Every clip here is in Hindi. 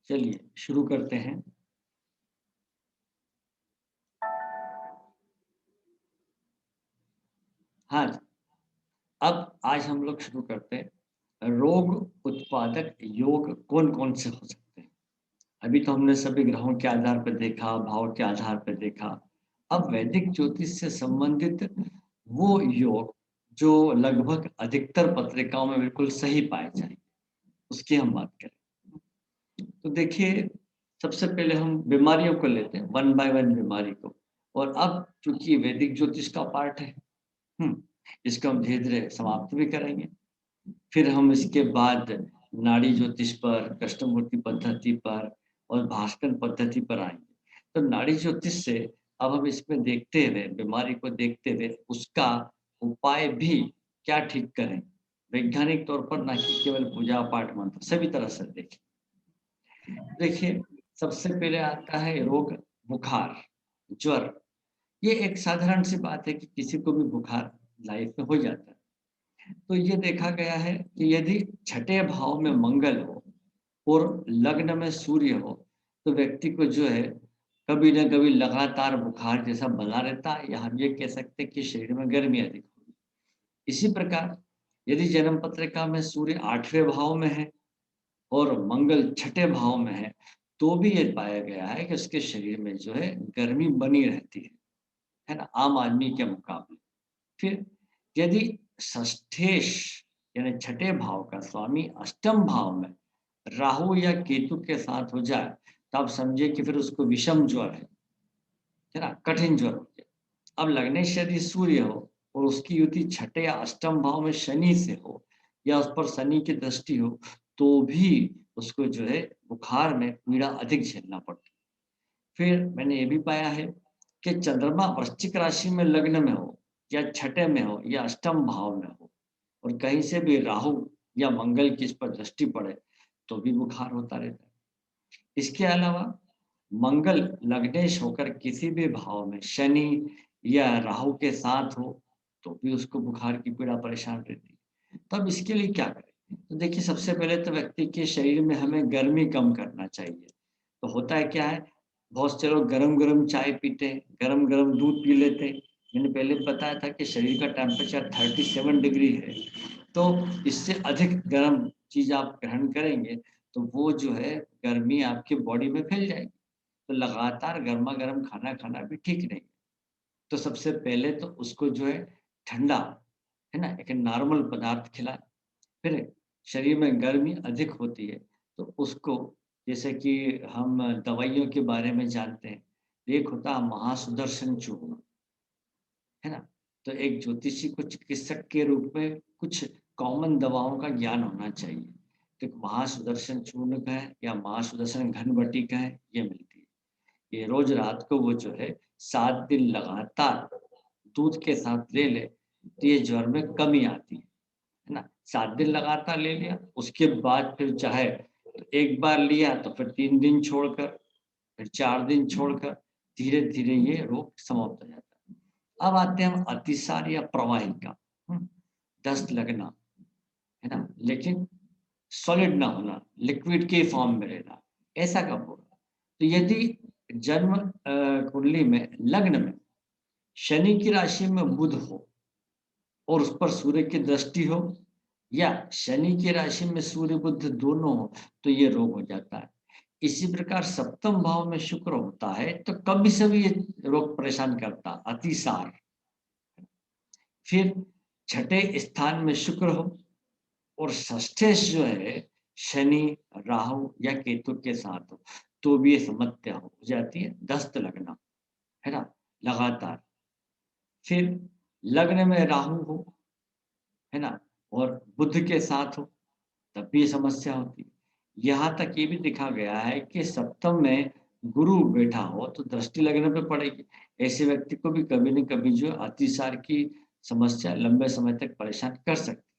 चलिए शुरू करते हैं। हाँ, अब आज हम लोग शुरू करते हैं, रोग उत्पादक योग कौन-कौन से हो सकते हैं? अभी तो हमने सभी ग्रहों के आधार पर देखा, भाव के आधार पर देखा। अब वैदिक ज्योतिष से संबंधित वो योग जो लगभग अधिकतर पत्रिकाओं में बिल्कुल सही पाए जाएँगे, उसकी हम बात करें। तो देखिए, सबसे पहले हम बीमारियों को लेते हैं, वन बाय वन बीमारी को। और अब चूँकि वैदिक ज्योतिष का पार्ट है, हुँ, इसको हम धीरे-धीरे समाप्त भी करेंगे। फिर हम इसके बाद नाड़ी ज्योतिष पर, कृष्णमूर्ति पद्धति पर और भास्कर पद्धति पर आएँगे। तो नाड़ी ज्योतिष से अब हम इसमें देखते हुए, बीमारी को देखते हुए उसका उपाय भी क्या ठीक करें, वैज्ञानिक तौर पर ना कि केवल पूजा-पाठ मंत्र, सभी तरह से देखें। देखिए, सबसे पहले आता है रोग बुखार, ज्वर। ये एक साधारण सी बात है कि किसी को भी बुखार लाइफ में हो जाता है। तो ये देखा गया है कि यदि छठे भाव में मंगल हो और लग्न में सूर्य हो, तो व्यक्ति को जो है कभी न कभी लगातार बुखार जैसा बना रहता है, या हम ये कह सकते हैं कि शरीर में गर्मी अधिक होगी। इसी प्रकार यदि जन्म पत्रिका में सूर्य 8वें भाव में है और मंगल छठे भाव में है भी ये पाया गया है कि उसके शरीर में जो है गर्मी बनी रहती है ना? आम आदमी के मुकाबले। फिर यदि षष्ठेश यानी छठे भाव का स्वामी अष्टम भाव में राहु या केतु के साथ हो जाए, तो आप समझिए कि फिर उसको विषम ज्वर है ना? कठिन ज्वर हो गया। अब लग्नेश यदि सूर्य हो और उसकी युति छठे या अष्टम भाव में शनि से हो, या उस पर शनि की दृष्टि हो, तो भी उसको जो है बुखार में पीड़ा अधिक झेलना पड़ता है। फिर मैंने ये भी पाया है कि चंद्रमा वृश्चिक राशि में लग्न में हो, या छठे में हो, या अष्टम भाव में हो, और कहीं से भी राहु या मंगल की इस पर दृष्टि पड़े, तो भी बुखार होता रहता है। इसके अलावा मंगल लग्नेश होकर किसी भी भाव में शनि या राहु के साथ हो, तो भी उसको बुखार की पीड़ा परेशान रहती है। तो अब इसके लिए क्या करें? तो देखिए, सबसे पहले तो व्यक्ति के शरीर में हमें गर्मी कम करना चाहिए। तो होता है क्या है, बहुत से लोग गरम-गरम चाय पीते हैं, गरम-गरम दूध पी लेते हैं। मैंने पहले बताया था कि शरीर का टेम्परेचर 37 डिग्री है, तो इससे अधिक गर्म चीज़ आप ग्रहण करेंगे, तो वो जो है गर्मी आपकी बॉडी में फैल जाएगी। तो लगातार गरमा-गरम खाना खाना भी ठीक नहीं। तो सबसे पहले तो उसको जो है ठंडा, है ना? एक नॉर्मल पदार्थ खिलाएँ। फिर शरीर में गर्मी अधिक होती है, तो उसको, जैसे कि हम दवाइयों के बारे में जानते हैं, एक होता है महासुदर्शन चूर्ण, है ना? तो एक ज्योतिषी को चिकित्सक के रूप में कुछ कॉमन दवाओं का ज्ञान होना चाहिए। तो एक महासुदर्शन चूर्ण का है या महासुदर्शन घनबटी का है, ये मिलती है। ये रोज़ रात को वो जो है 7 दिन लगातार दूध के साथ ले ले, तो ये ज्वर में कमी आती है ना? 7 दिन लगातार ले लिया, उसके बाद फिर चाहे तो एक बार लिया तो फिर 3 दिन छोड़कर, फिर 4 दिन छोड़कर, धीरे-धीरे ये रोग समाप्त हो जाता है। अब आते हैं हम अतिसार या प्रवाहिका, हुँ? दस्त लगना, है ना? लेकिन सॉलिड ना होना, लिक्विड के फॉर्म में रहना, ऐसा कब होगा? तो यदि जन्म कुंडली में, लग्न में शनि की राशि में बुध हो और उस पर सूर्य की दृष्टि हो, या शनि की राशि में सूर्य बुध दोनों हो, तो ये रोग हो जाता है। इसी प्रकार सप्तम भाव में शुक्र होता है, तो कभी से भी ये रोग परेशान करता, अतिसार। फिर छठे स्थान में शुक्र हो और षष्ठेश जो है शनि, राहु या केतु के साथ हो, तो भी ये समस्या हो जाती है, दस्त लगना, है ना? लगातार। फिर लग्न में राहु हो, है ना? और बुध के साथ हो, तब भी ये समस्या होती है। यहाँ तक ये भी देखा गया है कि सप्तम में गुरु बैठा हो, तो दृष्टि लगने पे पड़ेगी। ऐसे व्यक्ति को भी कभी न कभी जो है अतिसार की समस्या लंबे समय तक परेशान कर सकती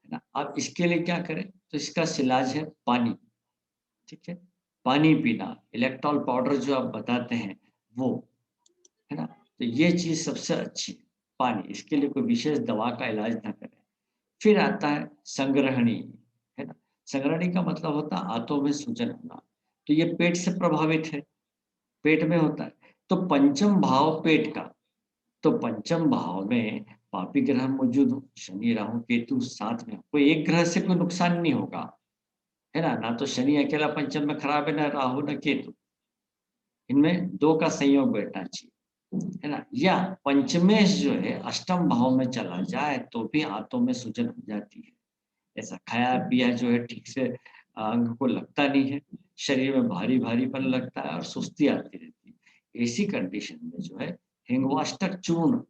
है ना? अब इसके लिए क्या करें? तो इसका इलाज है पानी, ठीक है? पानी पीना, इलेक्ट्रॉल पाउडर जो आप बताते हैं वो, है ना? तो ये चीज़ सबसे अच्छी है, पानी। इसके लिए कोई विशेष दवा का इलाज ना करें। फिर आता है संग्रहणी, है ना? संग्रहणी का मतलब होता है आंतों में सूजन होना। तो ये पेट से प्रभावित है, पेट में होता है। तो पंचम भाव पेट का, तो पंचम भाव में पापी ग्रह मौजूद हो, शनि, राहु, केतु साथ में हो, कोई एक ग्रह से कोई नुकसान नहीं होगा, है ना? ना तो शनि अकेला पंचम में खराब है, ना राहु, ना केतु। इनमें 2 का संयोग बैठना चाहिए, है ना? या पंचमेश जो है अष्टम भाव में चला जाए तो भी आंतों में सूजन हो जाती है। ऐसा खाया-पिया जो है ठीक से अंग को लगता नहीं है, शरीर में भारी-भारीपन लगता है और सुस्ती आती रहती है। ऐसी कंडीशन में जो है हिंगवाष्टक चूर्ण,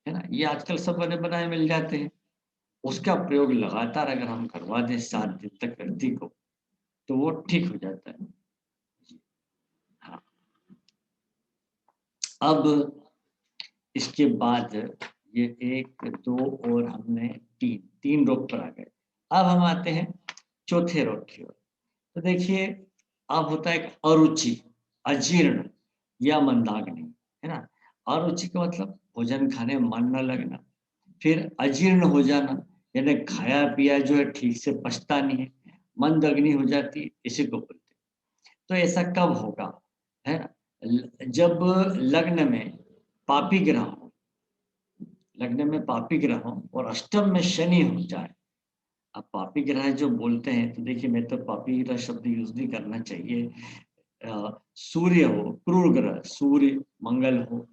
है ना? ये आजकल सब बने-बनाए मिल जाते हैं। उसका प्रयोग लगातार अगर हम करवा दें 7 दिन तक व्यक्ति को, तो वो ठीक हो जाता है। जी, हाँ। अब इसके बाद ये 1, 2 और हमने 3, 3 रोग पर आ गए। अब हम आते हैं चौथे रोग की ओर। तो देखिए, अब होता है एक अरुचि, अजीर्ण या मंदाग्नि, है ना? अरुचि का मतलब भोजन खाने में मन ना लगना, फिर अजीर्ण हो जाना, यानी खाया-पिया जो है ठीक से पचता नहीं है, मंदग्नि हो जाती है, इसी को बोलते हैं। तो ऐसा कब होगा, है ना? जब लग्न में पापी ग्रह हो, लग्न में पापी ग्रह हो और अष्टम में शनि हो जाए। अब पापी ग्रह जो बोलते हैं, तो देखिए मैं तो पापी ग्रह शब्द यूज़ नहीं करना चाहिए। सूर्य हो, क्रूर ग्रह, सूर्य, मंगल हो,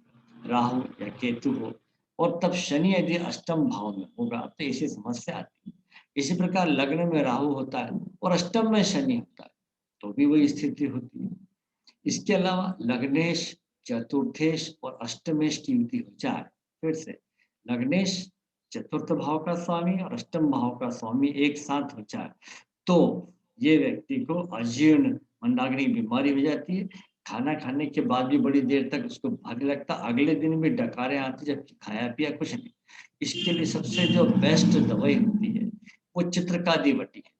राहु या केतु हो और तब शनि यदि अष्टम भाव में होगा तो ऐसी समस्या आती है। इसी प्रकार लग्न में राहु होता है और अष्टम में शनि होता है, तो भी वही स्थिति होती है। इसके अलावा लग्नेश, चतुर्थेश और अष्टमेश की युति हो जाए, फिर से लग्नेश चतुर्थ भाव का स्वामी और अष्टम भाव का स्वामी एक साथ हो जाए, तो ये व्यक्ति को अजीर्ण मंदाग्नि बीमारी हो जाती है। खाना खाने के बाद भी बड़ी देर तक उसको भारी लगता है, अगले दिन भी डकारें आती जबकि खाया-पिया कुछ नहीं। इसके लिए सबसे जो बेस्ट दवाई होती है, वो चित्रकादिवटी है।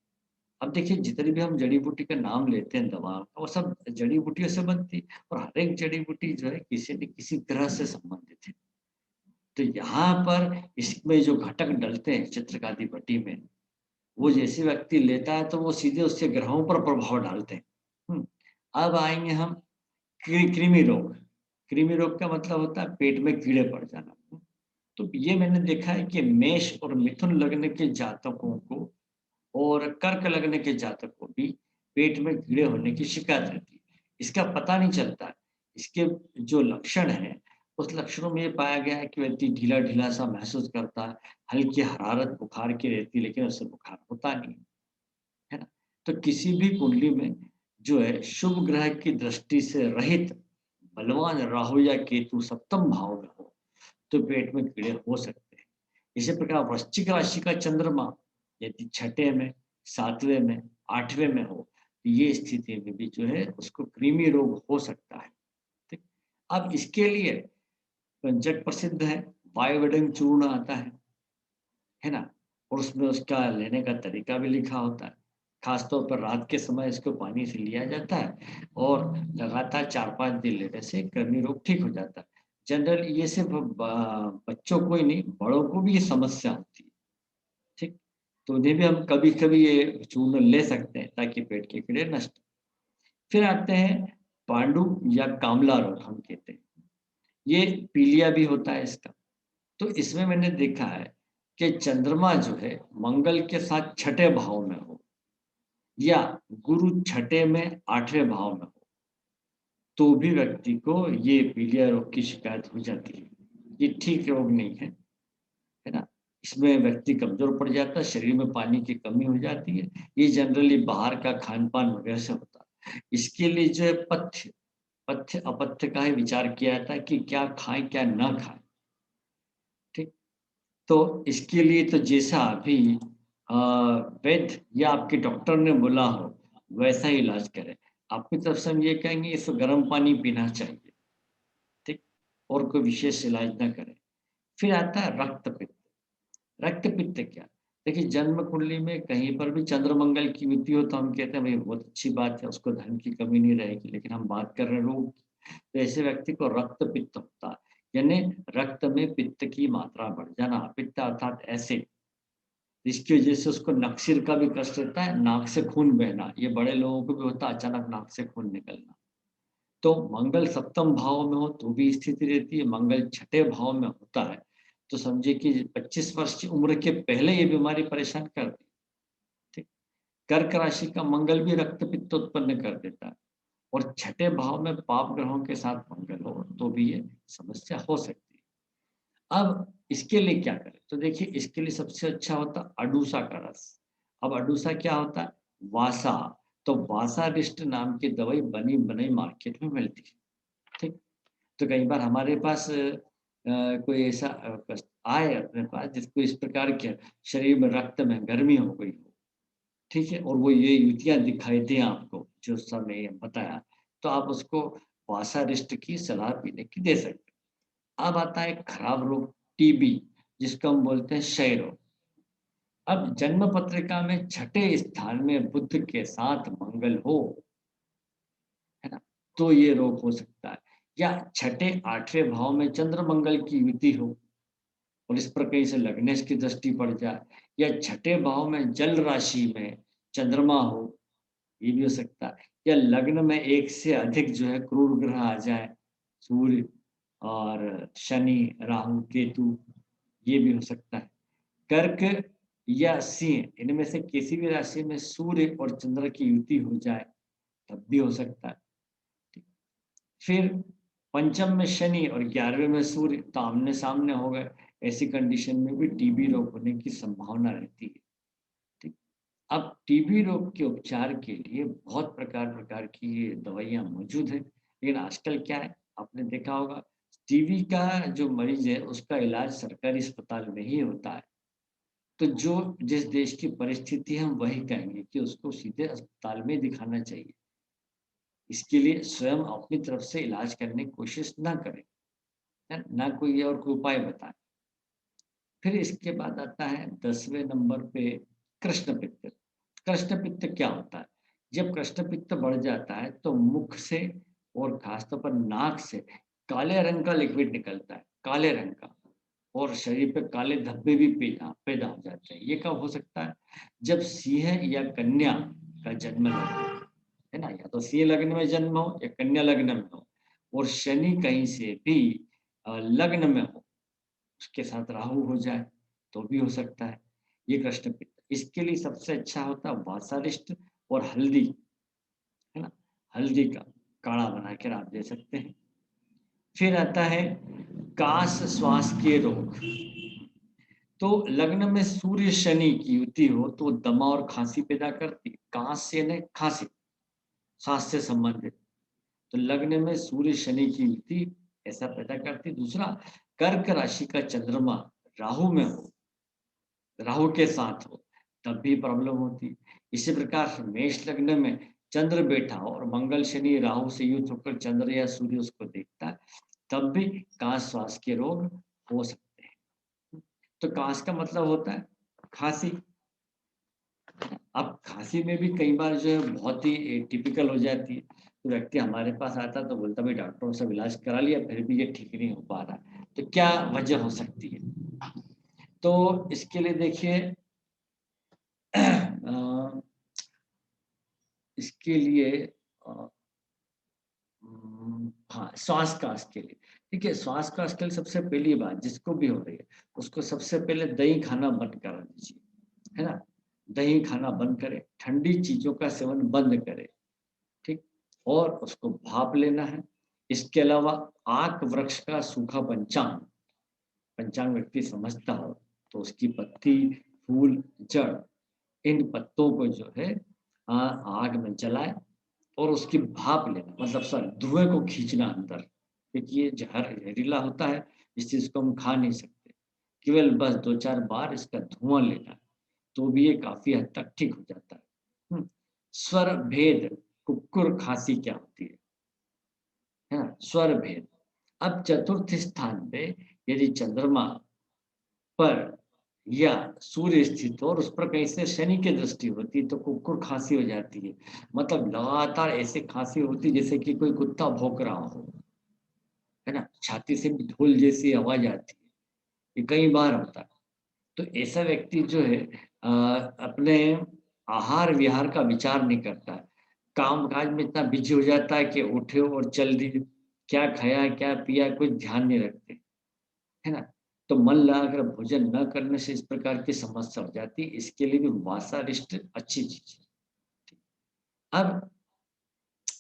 अब देखिए जितनी भी हम जड़ी-बूटी का नाम लेते हैं दवा, वो सब जड़ी-बूटियों से बनती है और हर एक जड़ी-बूटी जो है किसी न किसी ग्रह से संबंधित है। तो यहाँ पर इसमें जो घटक डलते हैं चित्रकादिवटी में, वो जैसे व्यक्ति लेता है तो वो सीधे उससे ग्रहों पर प्रभाव डालते हैं। हुँ। अब आएँगे हम कृमि रोग। कृमि रोग का मतलब होता है पेट में कीड़े पड़ जाना। तो ये मैंने देखा है कि मेष और मिथुन लग्न के जातकों को और कर्क लग्न के जातक को भी पेट में कीड़े होने की शिकायत रहती है। इसका पता नहीं चलता है। इसके जो लक्षण हैं, उस लक्षणों में ये पाया गया है कि व्यक्ति ढीला-ढीला सा महसूस करता है, हल्की हरारत बुखार की रहती है लेकिन उससे बुखार होता नहीं है। है ना? तो किसी भी कुंडली में जो है शुभ ग्रह की दृष्टि से रहित बलवान राहु या केतु सप्तम भाव में हो, तो पेट में कीड़े हो सकते हैं। इसी प्रकार वृश्चिक राशि का चंद्रमा यदि छठे में, 7वें में, 8वें में हो, तो ये स्थिति में भी जो है उसको कृमि रोग हो सकता है। ठीक? अब इसके लिए जग प्रसिद्ध है, बायोवेडिंग चूर्ण आता है ना? और उसमें उसका लेने का तरीका भी लिखा होता है। ख़ास तौर पर रात के समय इसको पानी से लिया जाता है और लगातार 4-5 दिन लेने से कृमि रोग ठीक हो जाता है। जनरली ये सिर्फ़ बच्चों को ही नहीं, बड़ों को भी ये समस्या होती है, ठीक? तो उन्हें भी हम कभी-कभी ये चूर्ण ले सकते हैं ताकि पेट के कीड़े नष्ट हो। फिर आते हैं पांडु या कामला रोग हम कहते हैं। ये पीलिया भी होता है इसका। तो इसमें मैंने देखा है कि चंद्रमा जो है मंगल के साथ छठे भाव में हो या गुरु छठे में 8वें भाव में हो, तो भी व्यक्ति को ये पीलिया रोग की शिकायत हो जाती है। ये ठीक रोग नहीं है ना? इसमें व्यक्ति कमज़ोर पड़ जाता है, शरीर में पानी की कमी हो जाती है। ये जनरली बाहर का खान-पान वगैरह से होता है। इसके लिए जो है पथ्य-अपथ्य का ही विचार किया जाता है कि क्या खाएँ, क्या ना खाएँ, ठीक? तो इसके लिए तो जैसा अभी अ, वैद्य या आपके डॉक्टर ने बोला हो, वैसा ही इलाज करें। आपकी तरफ से हम ये कहेंगे इसको गर्म पानी पीना चाहिए, ठीक? और कोई विशेष इलाज ना करें। फिर आता है रक्तपित्त। रक्तपित्त क्या? देखिए जन्म कुंडली में कहीं पर भी चंद्र-मंगल की युति हो तो हम कहते हैं भई बहुत अच्छी बात है, उसको धन की कमी नहीं रहेगी। लेकिन हम बात कर रहे हैं रोग की, तो ऐसे व्यक्ति को रक्तपित्त होता है। यानी रक्त में पित्त की मात्रा बढ़ जाना, पित्त अर्थात एसिड। इसकी वजह से उसको नक्सिर का भी कष्ट रहता है, नाक से खून बहना, ये बड़े लोगों को भी होता है, अचानक नाक से खून निकलना। तो मंगल सप्तम भाव में हो तो भी स्थिति रहती है, मंगल छठे भाव में होता है, तो समझिए कि 25 वर्ष की उम्र के पहले ये बीमारी परेशान करती है, ठीक। कर्क राशि का मंगल भी रक्त पित्त उत्पन्न कर देता है, और छठे भाव में पाप ग्रहों के साथ मंगल हो तो भी ये समस्या हो सकती है। अब इसके लिए क्या करें? तो देखिए, इसके लिए सबसे अच्छा होता है अडूसा का रस। अब अडूसा क्या होता है? वासा। तो वासारिष्ट नाम की दवाई बनी बनाई मार्केट में मिलती है, ठीक। तो कई बार हमारे पास कोई ऐसा कस्ट आए अपने पास जिसको इस प्रकार के शरीर में रक्त में गर्मी हो गई हो, ठीक है? और वो ये युतियाँ दिखाई दें आपको, जो समय बताया, तो आप उसको वासारिष्ट की सलाह पीने की दे सकते हैं। अब आता है खराब रोग, टीबी, जिसको हम बोलते हैं क्षय रोग। अब जन्म पत्रिका में छठे स्थान में बुध के साथ मंगल हो, है ना? तो ये रोग हो सकता है। या छठे आठवें भाव में चंद्र मंगल की युति हो और इस पर कहीं से लग्नेश की दृष्टि पड़ जाए, या छठे भाव में जल राशि में चंद्रमा हो, ये भी हो सकता है। या लग्न में एक से अधिक जो है क्रूर ग्रह आ जाए, सूर्य और शनि, राहु, केतु, ये भी हो सकता है। कर्क या सिंह, इनमें से किसी भी राशि में सूर्य और चंद्र की युति हो जाए, तब भी हो सकता है। फिर पंचम में शनि और 11वें में सूर्य, तो आमने-सामने हो गए, ऐसी कंडीशन में भी टीबी रोग होने की संभावना रहती है, ठीक। अब टीबी रोग के उपचार के लिए बहुत प्रकार-प्रकार की दवाइयाँ मौजूद हैं, लेकिन आजकल क्या है, आपने देखा होगा, टीबी का जो मरीज़ है, उसका इलाज सरकारी अस्पताल में ही होता है। तो जो जिस देश की परिस्थिति है, हम वही कहेंगे कि उसको सीधे अस्पताल में दिखाना चाहिए। इसके लिए स्वयं अपनी तरफ से इलाज करने की कोशिश ना करें, है ना? कोई और कोई उपाय बताएँ। फिर इसके बाद आता है 10वें नंबर पे कृष्णपित्त। कृष्णपित्त क्या होता है? जब कृष्णपित्त बढ़ जाता है तो मुख से और खासतौर पर नाक से काले रंग का लिक्विड निकलता है, काले रंग का, और शरीर पे काले धब्बे भी पैदा पैदा हो जाते हैं। ये कब हो सकता है? जब सिंह या कन्या का जन्म लग्न हो, है ना? या तो सिंह लग्न में जन्म हो या कन्या लग्न में हो, और शनि कहीं से भी लग्न में हो, उसके साथ राहु हो जाए, तो भी हो सकता है। ये कृष्णपित्त। इसके लिए सबसे अच्छा होता है वासारिष्ट और हल्दी, है ना? हल्दी का काढ़ा बनाकर आप दे सकते हैं। फिर आता है कास-श्वास के रोग। तो लग्न में सूर्य शनि की युति हो तो दमा और खांसी पैदा करती है। कास यानी खांसी, सांस से संबंधित। तो लग्न में सूर्य शनि की युति ऐसा पैदा करती है। दूसरा, कर्क राशि का चंद्रमा राहु में हो, राहु के साथ हो, तब भी प्रॉब्लम होती है। इसी प्रकार से मेष लग्न में चंद्र बैठा हो और मंगल शनि राहु से युक्त होकर चंद्र या सूर्य उसको देखता है, तब भी काश श्वास के रोग हो सकते हैं। तो काश का मतलब होता है खांसी। अब खांसी में भी कई बार जो है बहुत ही टिपिकल हो जाती है। तो व्यक्ति हमारे पास आता है तो बोलता है भाई डॉक्टरों से इलाज करा लिया फिर भी ये ठीक नहीं हो पा रहा। तो क्या वजह हो सकती है? तो इसके लिए देखिए अ, इसके लिए अ, हाँ, श्वास-काश के लिए। ठीक है, श्वास-काश के लिए सबसे पहली बात जिसको भी हो रही है, उसको सबसे पहले दही खाना बंद करा दीजिए, है ना? दही खाना बंद करें, ठंडी चीज़ों का सेवन बंद करें, ठीक? और उसको भाप लेना है। इसके अलावा आक वृक्ष का सूखा पंचांग, पंचांग व्यक्ति समझता हो, तो उसकी पत्ती, फूल, जड़, इन पत्तों को जो है आग में जलाएँ और उसकी भाप लेना, मतलब सॉरी, धुएँ को खींचना अंदर, क्योंकि ये जहरीला होता है, इस चीज़ को हम खा नहीं सकते। केवल बस 2-4 बार इसका धुआँ लेना है, तो भी ये काफ़ी हद तक ठीक हो जाता है। स्वर भेद, कुक्कुर खाँसी क्या होती है ना? स्वर भेद। अब चतुर्थ स्थान पे यदि चंद्रमा पर या सूर्य स्थित हो और उस पर कहीं से शनि की दृष्टि होती है तो कुक्कुर खाँसी हो जाती है। मतलब लगातार ऐसे खाँसी होती है जैसे कि कोई कुत्ता भौंक रहा हो, है ना? छाती से भी ढोल जैसी आवाज़ आती है। ये कई बार होता है। तो ऐसा व्यक्ति जो है अपने आहार विहार का विचार नहीं करता है, काम काज में इतना बिजी हो जाता है कि उठे और चल दिए, क्या खाया क्या पिया कुछ ध्यान नहीं रखते, है ना? तो मन लगाकर भोजन न करने से इस प्रकार की समस्या हो जाती है, इसके लिए भी वासारिष्ट अच्छी चीज है। अब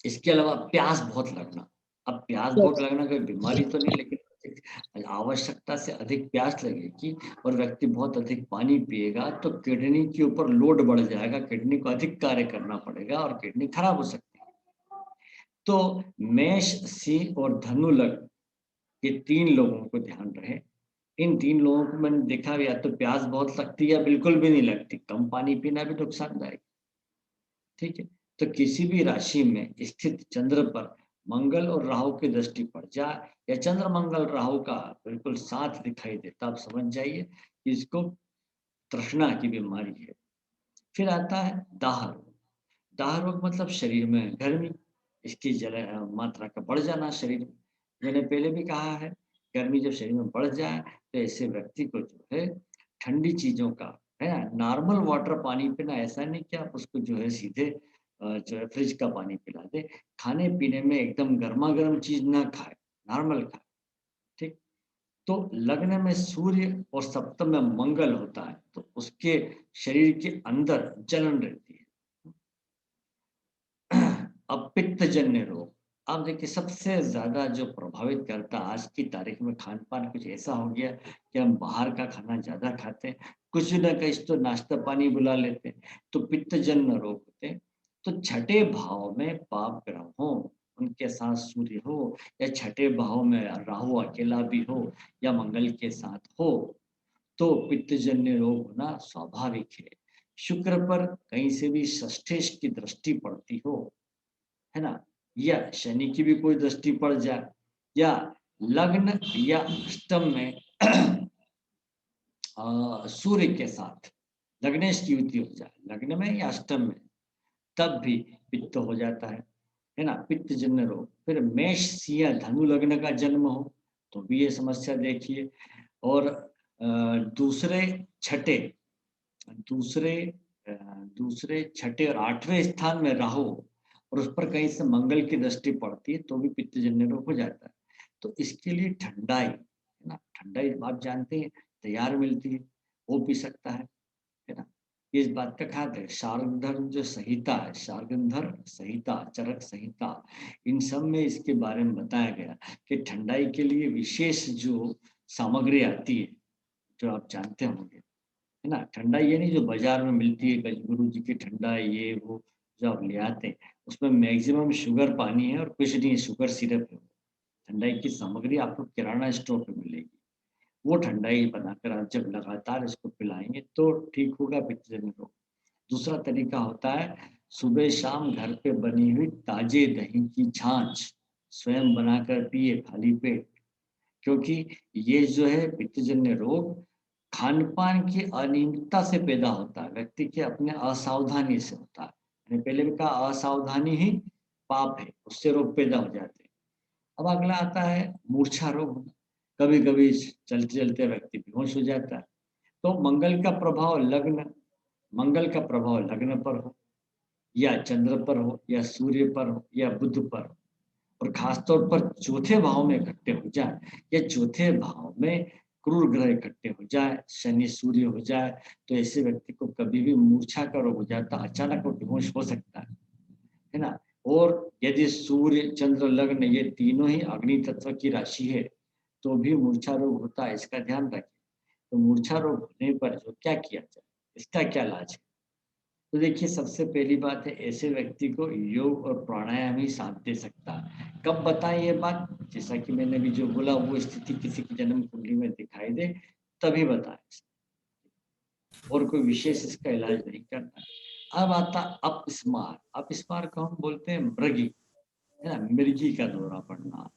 इसके अलावा प्यास बहुत लगना। अब प्यास बहुत लगना कोई बीमारी तो नहीं, लेकिन अधिक आवश्यकता से अधिक प्यास लगेगी और व्यक्ति बहुत अधिक पानी पिएगा तो किडनी के ऊपर लोड बढ़ जाएगा, किडनी को अधिक कार्य करना पड़ेगा और किडनी खराब हो सकती है। तो मेष, सिंह और धनु लग्न ये 3 लोगों को ध्यान रहे। इन 3 लोगों को मैंने देखा या तो प्यास बहुत लगती है या बिल्कुल भी नहीं लगती, कम पानी पीना भी नुकसानदायक, ठीक है? तो किसी भी राशि में स्थित चंद्र पर मंगल और राहु की दृष्टि पड़ जाए या चंद्र मंगल राहु का बिल्कुल साथ दिखाई देता, आप समझ जाइए कि इसको तृष्णा की बीमारी है। फिर आता है दाह रोग। दाह रोग मतलब शरीर में गर्मी, इसकी मात्रा का बढ़ जाना शरीर में। मैंने पहले भी कहा है, गर्मी जब शरीर में बढ़ जाए तो ऐसे व्यक्ति को जो है ठंडी चीज़ों का, है ना, नॉर्मल वाटर पानी पीना, ऐसा नहीं कि आप उसको जो है सीधे जो है फ्रिज का पानी पिला दें। खाने-पीने में एकदम गरमा-गरम चीज़ ना खाएँ, नॉर्मल खाएँ, ठीक? तो लग्न में सूर्य और सप्तम में मंगल होता है, तो उसके शरीर के अंदर जलन रहती है। अब पित्तजन्य रोग, अब देखिए सबसे ज़्यादा जो प्रभावित करता है आज की तारीख में खान-पान कुछ ऐसा हो गया कि हम बाहर का खाना ज़्यादा खाते हैं, कुछ न कुछ तो नाश्ता पानी बुला लेते हैं, तो पित्तजन्य रोग होते हैं। तो छठे भाव में पाप ग्रह हो, उनके साथ सूर्य हो या छठे भाव में राहु अकेला भी हो या मंगल के साथ हो, तो पित्तजन्य रोग होना स्वाभाविक है। शुक्र पर कहीं से भी षष्ठेश की दृष्टि पड़ती हो, है ना? या शनि की भी कोई दृष्टि पड़ जाए या लग्न या अष्टम में सूर्य के साथ लग्नेश की युति हो जाए, लग्न में या अष्टम में, तब भी पित्त हो जाता है ना? पित्तजन्य रोग। फिर मेष, सिंह, धनु लग्न का जन्म हो, तो भी ये समस्या देखिए। और दूसरे, छठे दूसरे दूसरे, छठे और 8वें स्थान में राहु और उस पर कहीं से मंगल की दृष्टि पड़ती है, तो भी पित्तजन्य रोग हो जाता है। तो इसके लिए ठंडाई, है ना? ठंडाई आप जानते हैं, तैयार मिलती है, वो पी सकता है ना? इस बात का ख़्याल रखें, शार्ङ्गधर जो संहिता है, शार्ङ्गधर संहिता, चरक संहिता, इन सब में इसके बारे में बताया गया कि ठंडाई के लिए विशेष जो सामग्री आती है, जो आप जानते होंगे। है ना? ठंडा ये नहीं जो बाज़ार में मिलती है, गजगुरु जी की ठंडा ये वो जो आप ले आते हैं, उसमें मैक्सिमम शुगर पानी है और कुछ नहीं है, शुगर सिरप है। ठंडाई की सामग्री आपको किराना स्टोर पे मिलेगी। वो ठंडाई बनाकर आप जब लगातार इसको पिलाएँगे तो ठीक होगा पित्तजन्य रोग। दूसरा तरीका होता है, सुबह-शाम घर पे बनी हुई ताज़े दही की छाछ स्वयं बनाकर पिए खाली पेट। क्योंकि ये जो है पित्तजन्य रोग खान-पान की अनियमितता से पैदा होता है, व्यक्ति के अपने असावधानी से होता है। मैंने पहले भी कहा असावधानी ही पाप है, उससे रोग पैदा हो जाते हैं। अब अगला आता है मूर्छा रोग। कभी-कभी चलते-चलते व्यक्ति बेहोश हो जाता है। तो मंगल का प्रभाव लग्न पर हो या चंद्र पर हो या सूर्य पर हो या बुध पर हो। और खास तौर पर चौथे भाव में इकट्ठे हो जाए या चौथे भाव में क्रूर ग्रह इकट्ठे हो जाए, शनि सूर्य हो जाए, तो ऐसे व्यक्ति को कभी भी मूर्छा का रोग हो जाता है, अचानक वो बेहोश हो सकता है ना? और यदि सूर्य, चंद्र, लग्न ये तीनों ही अग्नि तत्व की राशि है, तो भी मूर्छा रोग होता है, इसका ध्यान रखें। तो मूर्छा रोग होने पर जो क्या किया जाए? इसका क्या इलाज है? तो देखिए सबसे पहली बात है ऐसे व्यक्ति को योग और प्राणायाम ही साथ दे सकता है। कब बताएँ ये बात? जैसा कि मैंने अभी जो बोला वो स्थिति किसी की जन्म कुंडली में दिखाई दे तभी बताएँ और कोई विशेष इसका इलाज नहीं करना है। अब आता अपस्मार। अपस्मार को हम बोलते हैं मृगी, है ना? मिर्गी का दौरा पड़ना,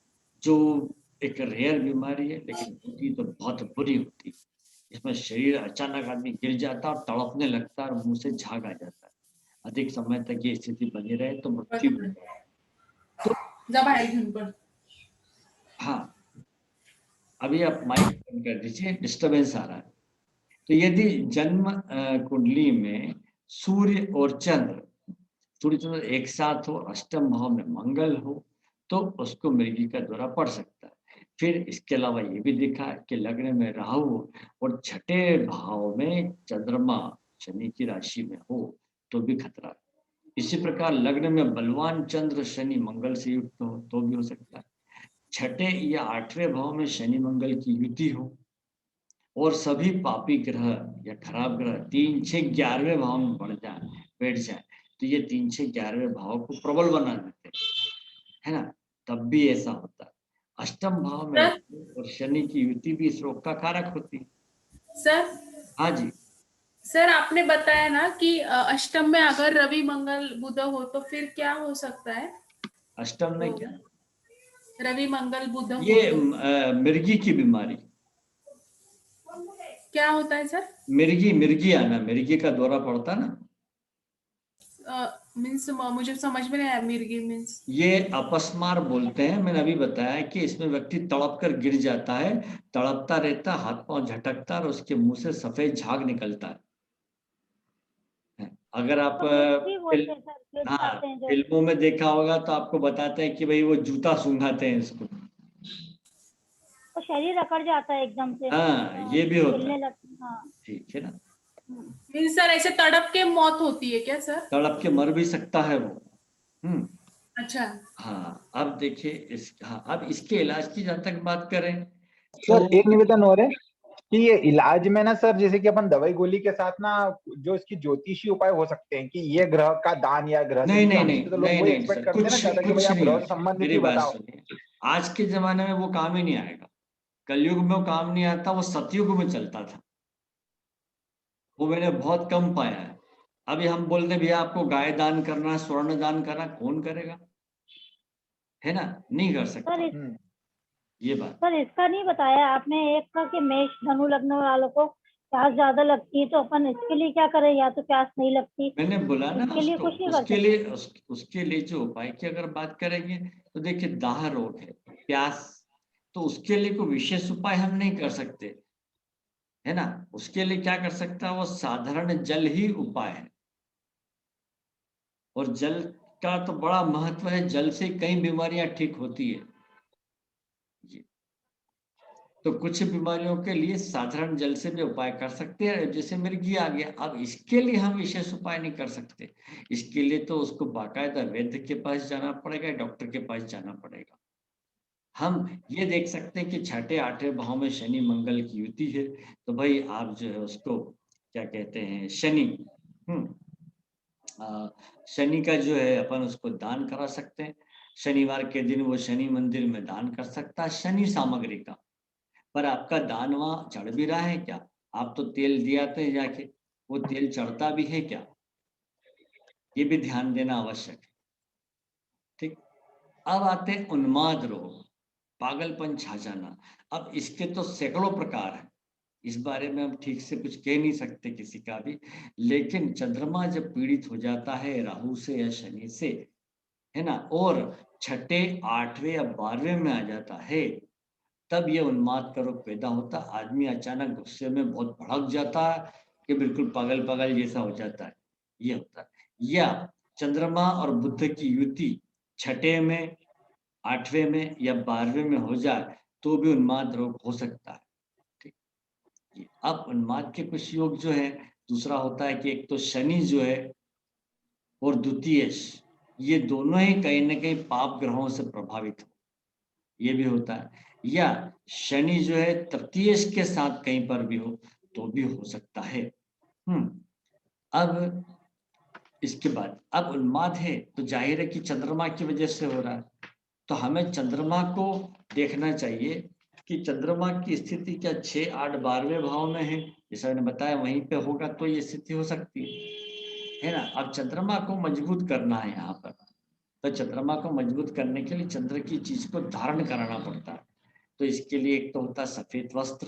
जो एक रेयर बीमारी है लेकिन होती तो बहुत बुरी होती है। इसमें शरीर अचानक आदमी गिर जाता है और तड़पने लगता है और मुँह से झाग आ जाता है। अधिक समय तक ये स्थिति बनी रहे तो मृत्यु भी हो। तो जा बाहेर घेऊन पड. हाँ, अभी आप माइक बंद कर दीजिए, डिस्टर्बेंस आ रहा है। तो यदि जन्म कुंडली में सूर्य और चंद्र एक साथ हो, अष्टम भाव में मंगल हो, तो उसको मृगी का दौरा पड़ सकता है। फिर इसके अलावा ये भी देखा है कि लग्न में राहु हो और छठे भाव में चंद्रमा शनि की राशि में हो तो भी खतरा है। इसी प्रकार लग्न में बलवान चंद्र शनि मंगल से युक्त हो तो भी हो सकता है। छठे या आठवें भाव में शनि मंगल की युति हो और सभी पापी ग्रह या खराब ग्रह 3, 6, 11वें भाव में बैठ जाए तो ये 3, 6, 11वें भाव को प्रबल बना देते हैं, है ना? तब भी ऐसा होता है। अष्टम भाव में सर राहु और शनि की युति भी इस रोग का कारक होती है। सर हाँ जी। सर आपने बताया ना कि अष्टम में अगर रवि मंगल बुध हो तो फिर क्या हो सकता है? अष्टम में क्या? रोग रवि मंगल बुध हो ये तो मिर्गी की बीमारी। क्या होता है सर? मिर्गी आना, मिर्गी का दौरा पड़ता ना। मीन्स मुझे समझ में नहीं आया, मिर्गी मीन्स। ये अपस्मार बोलते हैं। मैंने अभी बताया कि इसमें व्यक्ति तड़प कर गिर जाता है, तड़पता रहता, हाथ पांव झटकता और उसके मुंह से सफेद झाग निकलता है। अगर आप तो फ्लिप्स भी बोलते फिल, हैं सर, फ्लिप्स हाँ, आते हैं जो। फिल्मों में देखा होगा तो आपको बताते हैं कि भाई वो जूता सूंघाते हैं इसको। तो शरीर अकड़ जाता है एकदम से। हाँ, ये भी होता है। हिलने लगती, हाँ। ठीक है ना? मीन्स सर ऐसे तड़प के मौत होती है क्या सर? तड़प के मर भी सकता है वो। हम्म। अच्छा। हाँ, अब देखिए हाँ, अब इसके इलाज की जहाँ तक बात करें सर तो एक निवेदन और है कि ये इलाज में ना सर, जैसे कि अपन दवाई गोली के साथ ना जो इसकी ज्योतिषी उपाय हो सकते हैं कि ये ग्रह का दान या ग्रह से, नहीं क्योंकि नहीं नहीं हमसे तो लोग नहीं वो नहीं एक्सपेक्ट सर, करते हैं ना कुछ ज्यादा कि भाई कुछ आप नहीं ग्रह है। संबंधित मेरी ही बात बताओ। सुनिए, आज के जमाने में वो काम ही नहीं आएगा। कलयुग में वो काम नहीं आता, वो सतयुग में चलता था। वो मैंने बहुत कम पाया है। अभी हम बोलते भैया आपको गाय दान करना, स्वर्ण दान करना, कौन करेगा? है ना? नहीं कर सर सकता। ये बात। सर इसका नहीं बताया आपने, एक का कि मेष धनु लग्न वालों को प्यास ज्यादा लगती है, तो अपन इसके लिए क्या करें? या तो प्यास नहीं लगती, मैंने बोला ना इसके लिए उसको, कुछ नहीं कर सकते? उसके लिए जो उपाय की अगर बात करेंगे तो देखिए दाह रोग है, प्यास, तो उसके लिए कोई विशेष उपाय हम नहीं कर सकते, है ना? उसके लिए क्या कर सकता है, वो साधारण जल ही उपाय है। और जल का तो बड़ा महत्व है, जल से कई बीमारियां ठीक होती है। जी। तो कुछ बीमारियों के लिए साधारण जल से भी उपाय कर सकते हैं, जैसे मिर्गी आ गया। अब इसके लिए हम विशेष उपाय नहीं कर सकते। इसके लिए तो उसको बाकायदा वैद्य के पास जाना पड़ेगा, डॉक्टर के पास जाना पड़ेगा। हम ये देख सकते हैं कि छठे आठवें भाव में शनि मंगल की युति है, तो भाई आप जो है उसको क्या कहते हैं, शनि, हम्म, शनि का जो है अपन उसको दान करा सकते हैं। शनिवार के दिन वो शनि मंदिर में दान कर सकता है शनि सामग्री का। पर आपका दान वहाँ चढ़ भी रहा है क्या? आप तो तेल दिए आते हैं जाके, वो तेल चढ़ता भी है क्या? ये भी ध्यान देना आवश्यक है। ठीक। अब आते हैं उन्माद रोग, पागलपन छा जाना। अब इसके तो सैकड़ों प्रकार हैं, इस बारे में हम ठीक से कुछ कह नहीं सकते किसी का भी। लेकिन चंद्रमा जब पीड़ित हो जाता है राहु से या शनि से, है ना, और छठे आठवें या 12वें में आ जाता है, तब ये उन्माद का रोग पैदा होता है। आदमी अचानक गुस्से में बहुत भड़क जाता है कि बिल्कुल पागल पागल जैसा हो जाता है, ये होता है। या चंद्रमा और बुध की युति छठे में, आठवें में या 12वें में हो जाए तो भी उन्माद रोग हो सकता है। ठीक। ये अब उन्माद के कुछ योग जो है, दूसरा होता है कि एक तो शनि जो है और द्वितीयेश, ये दोनों ही कहीं ना कहीं पाप ग्रहों से प्रभावित हो, ये भी होता है। या शनि जो है तृतीयेश के साथ कहीं पर भी हो तो भी हो सकता है। अब इसके बाद अब उन्माद है तो जाहिर है कि चंद्रमा की वजह से हो रहा है, तो हमें चंद्रमा को देखना चाहिए कि चंद्रमा की स्थिति क्या 6, 8, 12वें भाव में है, जैसा मैंने बताया वहीं पे होगा तो ये स्थिति हो सकती है ना? अब चंद्रमा को मजबूत करना है यहाँ पर, तो चंद्रमा को मजबूत करने के लिए चंद्र की चीज को धारण कराना पड़ता है। तो इसके लिए एक तो होता है सफेद वस्त्र,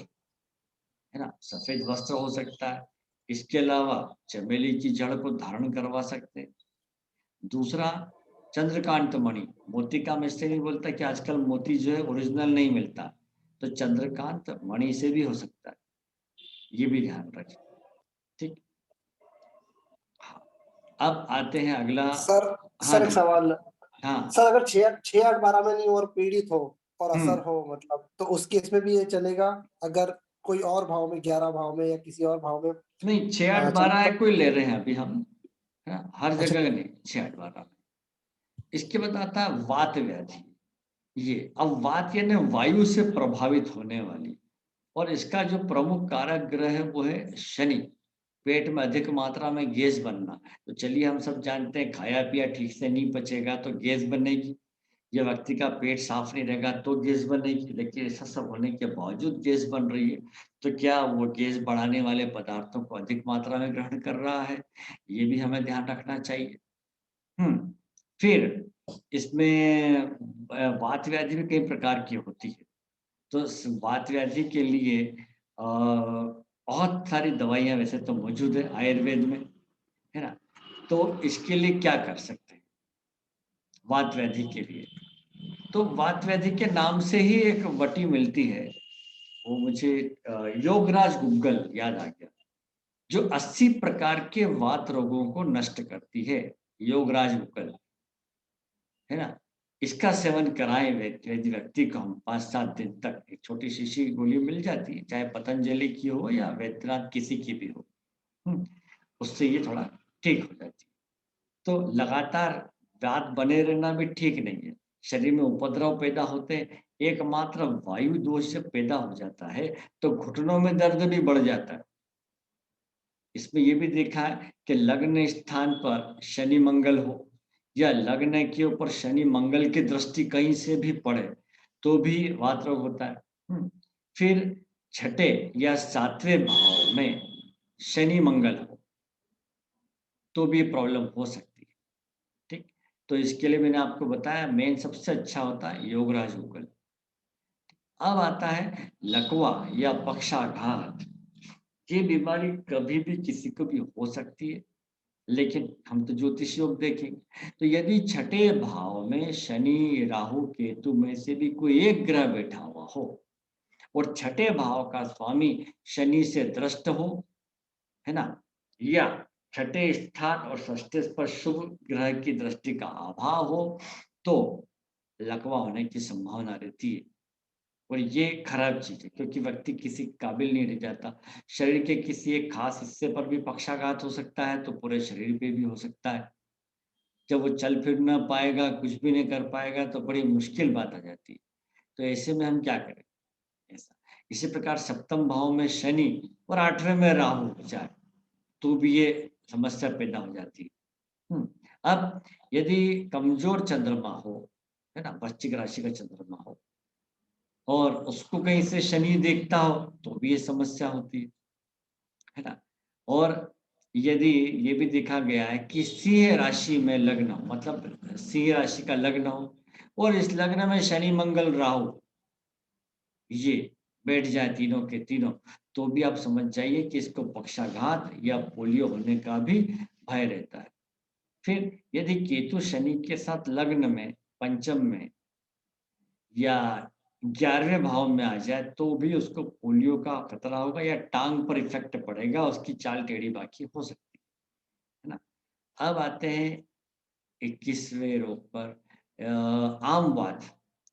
है ना, सफेद वस्त्र हो सकता है। इसके अलावा चमेली की जड़ को धारण करवा सकते हैं। दूसरा, चंद्रकांत मणि, मोती का मैं इससे नहीं बोलता कि आजकल मोती जो है ओरिजिनल नहीं मिलता, तो चंद्रकांत मणि से भी हो सकता है। ये भी ध्यान रखें। ठीक, हाँ। अब आते हैं अगला। सर हाँ सर एक जी, सवाल। हाँ। सर अगर 6 8 12 में नहीं और पीड़ित हो और असर हम्म, हो, मतलब तो उस केस में भी ये चलेगा? अगर कोई और भाव में, 11 भाव में या किसी और भाव में नहीं 6 8 12 चलता? है कोई ले रहे हैं अभी हम, है ना? हर अच्छा। जगह नहीं 6 8 12। इसके बाद आता है वात व्याधि। ये अब वात यानी वायु से प्रभावित होने वाली, और इसका जो प्रमुख कारक ग्रह है वो है शनि। पेट में अधिक मात्रा में गैस बनना। तो चलिए हम सब जानते हैं खाया पिया ठीक से नहीं पचेगा तो गैस बनेगी, या व्यक्ति का पेट साफ नहीं रहेगा तो गैस बनेगी। लेकिन ऐसा सब होने के बावजूद गैस बन रही है, तो क्या वो गैस बढ़ाने वाले पदार्थों को अधिक मात्रा में ग्रहण कर रहा है? ये भी हमें ध्यान रखना चाहिए। फिर इसमें वात व्याधि भी कई प्रकार की होती है। तो वात व्याधि के लिए बहुत सारी दवाइयाँ वैसे तो मौजूद है आयुर्वेद में, है ना? तो इसके लिए क्या कर सकते हैं वात व्याधि के लिए? तो वात व्याधि के नाम से ही एक वटी मिलती है, वो मुझे योगराज गुग्गल याद आ गया, जो 80 प्रकार के वात रोगों को नष्ट करती है। योगराज गुग्गल, है ना? इसका सेवन कराएं यदि व्यक्ति को, हम 5-7 दिन तक एक छोटी शीशी की गोली मिल जाती है, चाहे पतंजलि की हो या वैद्यनाथ किसी की भी हो। उससे ये थोड़ा ठीक हो जाती है। तो लगातार वात बने रहना भी ठीक नहीं है। शरीर में उपद्रव पैदा होते हैं, एकमात्र वायु दोष से पैदा हो जाता है, तो घुटनों में दर्द भी बढ़ जाता है। इसमें ये भी देखा है कि लग्न स्थान पर शनि मंगल हो, या लग्न के ऊपर शनि मंगल की दृष्टि कहीं से भी पड़े, तो भी वात रोग होता है। फिर छठे या 7वें भाव में शनि मंगल हो, तो भी प्रॉब्लम हो सकती है। ठीक, तो इसके लिए मैंने आपको बताया मेन सबसे अच्छा होता है योगराज गुग्गल। अब आता है लकवा या पक्षाघात। ये बीमारी कभी भी किसी को भी हो सकती है, लेकिन हम तो ज्योतिष योग देखेंगे। तो यदि छठे भाव में शनि राहु केतु में से भी कोई एक ग्रह बैठा हुआ हो, और छठे भाव का स्वामी शनि से दृष्ट हो, है ना, या छठे स्थान और षष्ठे पर शुभ ग्रह की दृष्टि का अभाव हो, तो लकवा होने की संभावना रहती है। और ये खराब चीज है, क्योंकि व्यक्ति किसी काबिल नहीं रह जाता। शरीर के किसी एक खास हिस्से पर भी पक्षाघात हो सकता है, तो पूरे शरीर पे भी हो सकता है। जब वो चल फिर ना पाएगा, कुछ भी नहीं कर पाएगा, तो बड़ी मुश्किल बात आ जाती है। तो ऐसे में हम क्या करें? ऐसा इसी प्रकार सप्तम भाव में शनि और 8वें में राहु हो जाए, तो भी ये समस्या पैदा हो जाती है। अब यदि कमजोर चंद्रमा हो, है ना, वृश्चिक राशि का चंद्रमा हो, और उसको कहीं से शनि देखता हो, तो भी ये समस्या होती है ना? और यदि ये भी देखा गया है कि सिंह राशि में लग्न हो, मतलब सिंह राशि का लग्न हो, और इस लग्न में शनि मंगल राहु ये बैठ जाए तीनों के तीनों, तो भी आप समझ जाइए कि इसको पक्षाघात या पोलियो होने का भी भय रहता है। फिर यदि केतु शनि के साथ लग्न में, पंचम में या 11वें भाव में आ जाए, तो भी उसको पोलियो का खतरा होगा, या टांग पर इफेक्ट पड़ेगा, उसकी चाल टेढ़ी बाकी हो सकती है ना? अब आते हैं 21वें रोग पर, आम वात।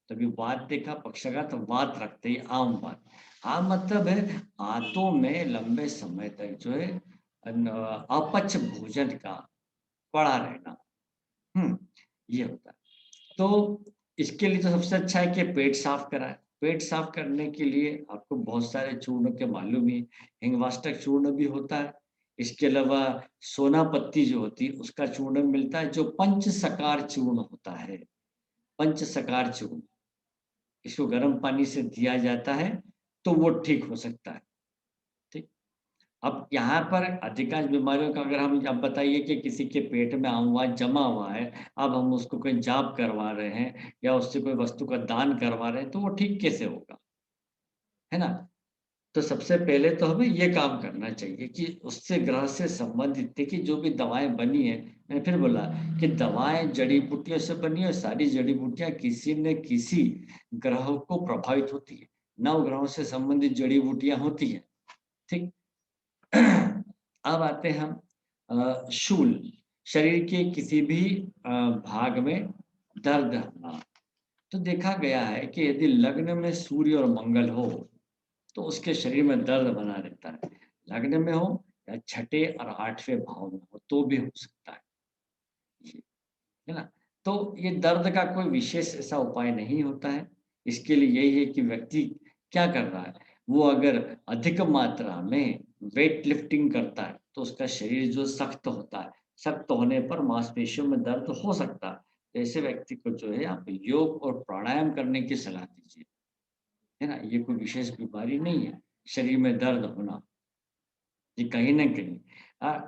तभी वात देखा, पक्षाघात, तो वात रखते ही आम वात। आम मतलब है आंतों में लंबे समय तक जो है अपच भोजन का पड़ा रहना। ये होता है। तो इसके लिए तो सबसे अच्छा है कि पेट साफ कराएं। पेट साफ करने के लिए आपको बहुत सारे चूर्ण के मालूम ही, हिंगवाष्टक चूर्ण भी होता है। इसके अलावा सोना पत्ती जो होती है उसका चूर्ण मिलता है, जो पंचसकार चूर्ण होता है। पंचसकार चूर्ण, इसको गर्म पानी से दिया जाता है, तो वो ठीक हो सकता है। ठीक, अब यहाँ पर अधिकांश बीमारियों का अगर हम, अब बताइए कि किसी के पेट में अमवात जमा हुआ है, अब हम उसको कोई जाप करवा रहे हैं या उससे कोई वस्तु का दान करवा रहे हैं, तो वो ठीक कैसे होगा, है ना? तो सबसे पहले तो हमें ये काम करना चाहिए कि उससे ग्रह से संबंधित, देखिए जो भी दवाएं बनी है, मैंने फिर बोला कि दवाएं जड़ी बूटियों से बनी है, सारी जड़ी बूटियां किसी न किसी ग्रह को प्रभावित होती है। 9 ग्रहों से संबंधित जड़ी बूटियां होती हैं। ठीक, अब आते हैं हम शूल, शरीर के किसी भी भाग में दर्द होना। तो देखा गया है कि यदि लग्न में सूर्य और मंगल हो तो उसके शरीर में दर्द बना रहता है। लग्न में हो या छठे और आठवें भाव में हो तो भी हो सकता है ये, है ना? तो ये दर्द का कोई विशेष ऐसा उपाय नहीं होता है। इसके लिए यही है कि व्यक्ति क्या कर रहा है, वो अगर अधिक मात्रा में वेट लिफ्टिंग करता है तो उसका शरीर जो सख्त होता है, सख्त होने पर मांसपेशियों में दर्द हो सकता है। तो ऐसे व्यक्ति को जो है आप योग और प्राणायाम करने की सलाह दीजिए, है ना? ये कोई विशेष बीमारी नहीं है, शरीर में दर्द होना। ये कहीं न कहीं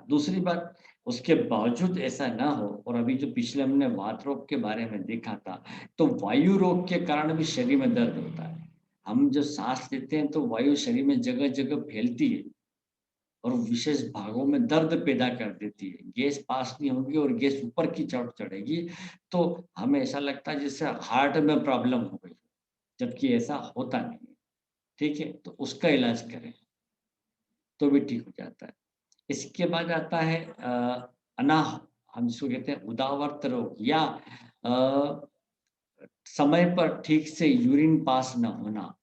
दूसरी बात, उसके बावजूद ऐसा ना हो, और अभी जो पिछले हमने वात रोग के बारे में देखा था, तो वायु रोग के कारण भी शरीर में दर्द होता है। हम जो साँस लेते हैं तो वायु शरीर में जगह-जगह फैलती है और विशेष भागों में दर्द पैदा कर देती है। गैस पास नहीं होगी और गैस ऊपर की तरफ चढ़ेगी, तो हमें ऐसा लगता है जैसे हार्ट में प्रॉब्लम हो गई, जबकि ऐसा होता नहीं है। ठीक है? तो उसका इलाज करें, तो भी ठीक हो जाता है। इसके बाद आता है अनाह, हम जिसको कहते हैं उदावरत रोग, या अ, समय पर ठीक से यूरिन पास ना होना,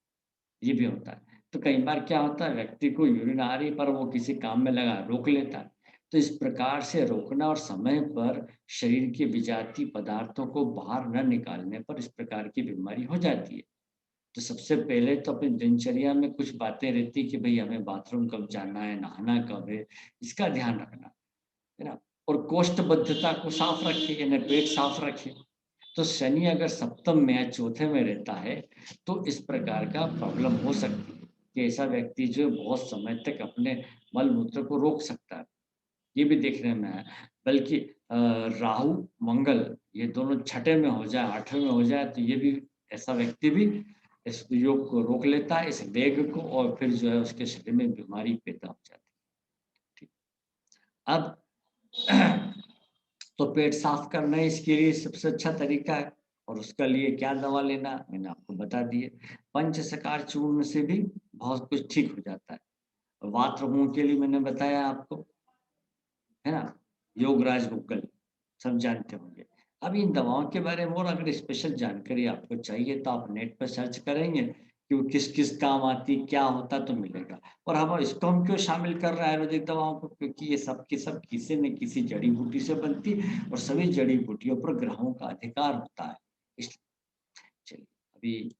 ये भी होता है। तो कई बार क्या होता है, व्यक्ति को यूरिन आ रही पर वो किसी काम में लगा रोक लेता है। तो इस प्रकार से रोकना और समय पर शरीर के विजातीय पदार्थों को बाहर न निकालने पर इस प्रकार की बीमारी हो जाती है। तो सबसे पहले तो अपनी दिनचर्या में कुछ बातें रहती कि भई हमें बाथरूम कब जाना है, नहाना कब है, इसका ध्यान रखना, है ना? और कोष्ठबद्धता को साफ रखें, यानी पेट साफ रखें। तो शनि अगर सप्तम में या चौथे में रहता है, तो इस प्रकार का प्रॉब्लम हो सकती है कि ऐसा व्यक्ति जो है बहुत समय तक अपने मल-मूत्र को रोक सकता है। ये भी देखने में आया। बल्कि राहु, मंगल ये दोनों छठे में हो जाए, आठवें में हो जाए तो ये भी, ऐसा व्यक्ति भी इस योग को रोक लेता है, इस वेग को, और फिर जो है उसके शरीर में बीमारी पैदा हो जाती है। ठीक। अब तो पेट साफ करना ही इसके लिए सबसे अच्छा तरीका है, और उसके लिए क्या दवा लेना मैंने आपको बता दिए। पंचसकार चूर्ण से भी बहुत कुछ ठीक हो जाता है। वात रोगों के लिए मैंने बताया आपको, है ना? योगराज गुग्गल सब जानते होंगे। अब इन दवाओं के बारे में और अगर स्पेशल जानकारी आपको चाहिए तो आप नेट पर सर्च करेंगे कि वो किस-किस काम आती, क्या होता, तो मिलेगा। और हम क्यों शामिल कर रहे हैं आयुर्वेदिक दवाओं को? क्योंकि ये सब की सब किसी न किसी जड़ी-बूटी से बनती है और सभी जड़ी-बूटियों पर ग्रहों का अधिकार होता है। इस चलिए, अभी